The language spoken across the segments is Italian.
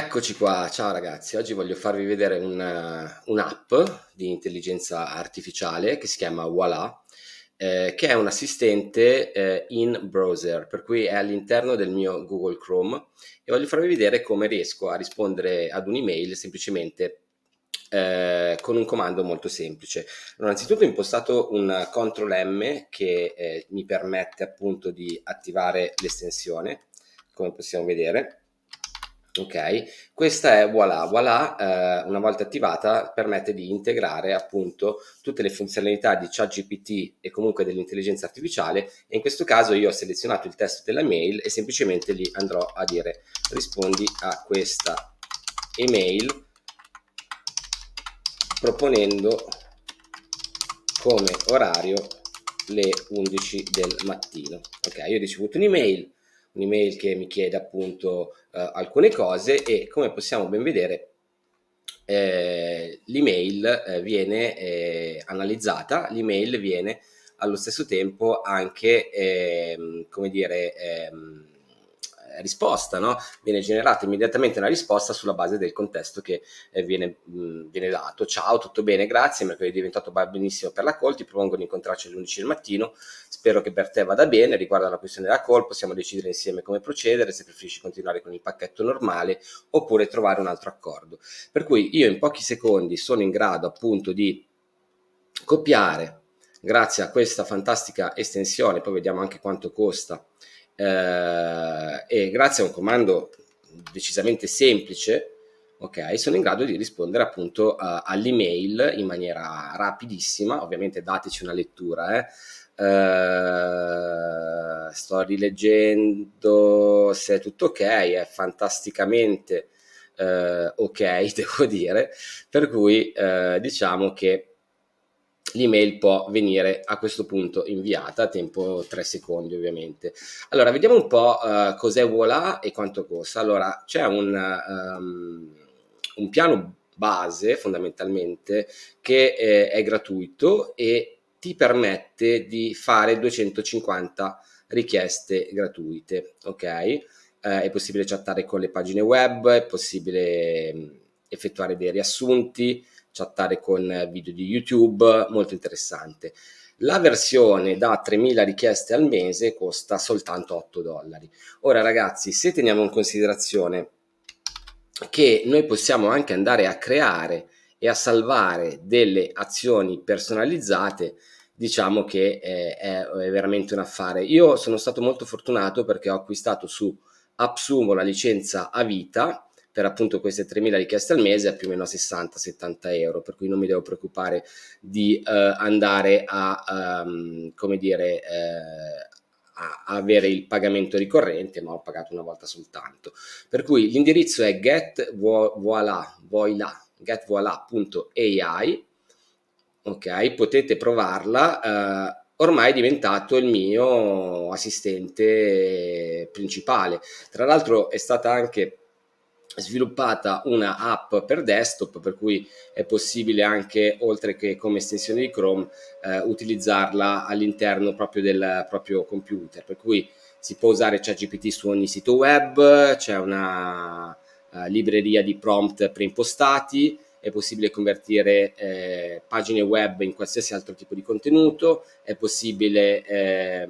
Eccoci qua, ciao ragazzi. Oggi voglio farvi vedere un'app di intelligenza artificiale che si chiama Voilà, che è un assistente in browser, per cui è all'interno del mio Google Chrome e voglio farvi vedere come riesco a rispondere ad un'email semplicemente con un comando molto semplice. Allora, innanzitutto ho impostato un CTRL M che mi permette appunto di attivare l'estensione, come possiamo vedere. Ok, questa è Voilà. Voilà, una volta attivata, permette di integrare appunto tutte le funzionalità di ChatGPT e comunque dell'intelligenza artificiale, e in questo caso io ho selezionato il testo della mail e semplicemente gli andrò a dire rispondi a questa email proponendo come orario le 11 del mattino. Ok, io ho ricevuto un'email che mi chiede appunto alcune cose, e come possiamo ben vedere l'email viene analizzata, l'email viene allo stesso tempo anche come dire risposta, no? Viene generata immediatamente una risposta sulla base del contesto che viene dato. Ciao, tutto bene, grazie, mercoledì è diventato benissimo per la call, ti propongo di incontrarci alle 11 del mattino, spero che per te vada bene, riguardo la questione della call possiamo decidere insieme come procedere, se preferisci continuare con il pacchetto normale oppure trovare un altro accordo. Per cui io in pochi secondi sono in grado appunto di copiare, grazie a questa fantastica estensione, poi vediamo anche quanto costa, e grazie a un comando decisamente semplice, ok, sono in grado di rispondere appunto all'email in maniera rapidissima. Ovviamente dateci una lettura, sto rileggendo se è tutto ok, è fantasticamente ok, devo dire, per cui diciamo che l'email può venire a questo punto inviata a tempo 3 secondi ovviamente. Allora, vediamo un po' cos'è Voilà e quanto costa. Allora, c'è un piano base fondamentalmente che è gratuito e ti permette di fare 250 richieste gratuite, ok? È possibile chattare con le pagine web, è possibile effettuare dei riassunti, chattare con video di YouTube, molto interessante. La versione da 3000 richieste al mese costa soltanto $8. Ora ragazzi, se teniamo in considerazione che noi possiamo anche andare a creare e a salvare delle azioni personalizzate, diciamo che è veramente un affare. Io sono stato molto fortunato perché ho acquistato su AppSumo la licenza a vita per appunto queste 3000 richieste al mese a più o meno 60-70 euro, per cui non mi devo preoccupare di andare a come dire a avere il pagamento ricorrente, ma ho pagato una volta soltanto. Per cui l'indirizzo è getvoila.ai, ok, potete provarla, ormai è diventato il mio assistente principale. Tra l'altro è stata anche sviluppata una app per desktop, per cui è possibile anche, oltre che come estensione di Chrome, utilizzarla all'interno proprio del proprio computer, per cui si può usare ChatGPT su ogni sito web, c'è una libreria di prompt preimpostati, è possibile convertire pagine web in qualsiasi altro tipo di contenuto, è possibile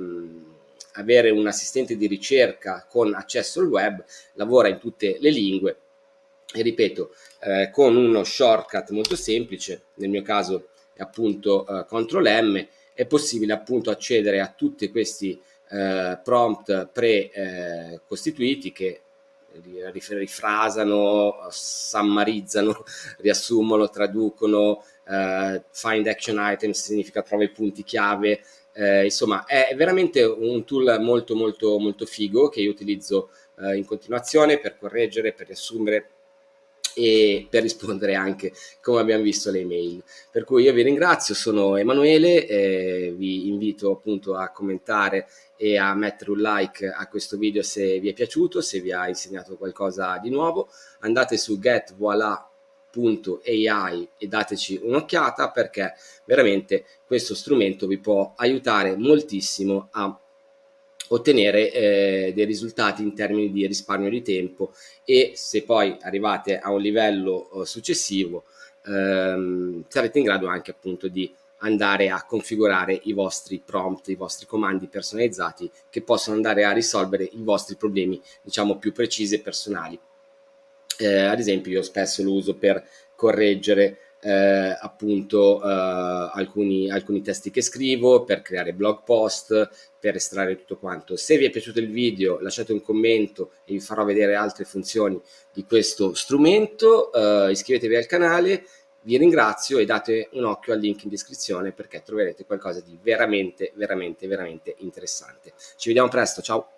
avere un assistente di ricerca con accesso al web, lavora in tutte le lingue e ripeto, con uno shortcut molto semplice, nel mio caso è appunto CTRL M, è possibile appunto accedere a tutti questi prompt pre-costituiti che rifrasano, summarizzano, riassumono, traducono, find action items significa trova i punti chiave, insomma è veramente un tool molto molto molto figo che io utilizzo in continuazione per correggere, per riassumere e per rispondere anche, come abbiamo visto, alle email. Per cui io vi ringrazio, sono Emanuele, vi invito appunto a commentare e a mettere un like a questo video se vi è piaciuto, se vi ha insegnato qualcosa di nuovo. Andate su getvoila.ai e dateci un'occhiata, perché veramente questo strumento vi può aiutare moltissimo a ottenere dei risultati in termini di risparmio di tempo, e se poi arrivate a un livello successivo sarete in grado anche appunto di andare a configurare i vostri prompt, i vostri comandi personalizzati che possono andare a risolvere i vostri problemi, diciamo, più precisi e personali. Ad esempio io spesso lo uso per correggere appunto alcuni testi che scrivo, per creare blog post, per estrarre tutto quanto. Se vi è piaciuto il video lasciate un commento e vi farò vedere altre funzioni di questo strumento, iscrivetevi al canale, vi ringrazio e date un occhio al link in descrizione perché troverete qualcosa di veramente interessante. Ci vediamo presto, ciao!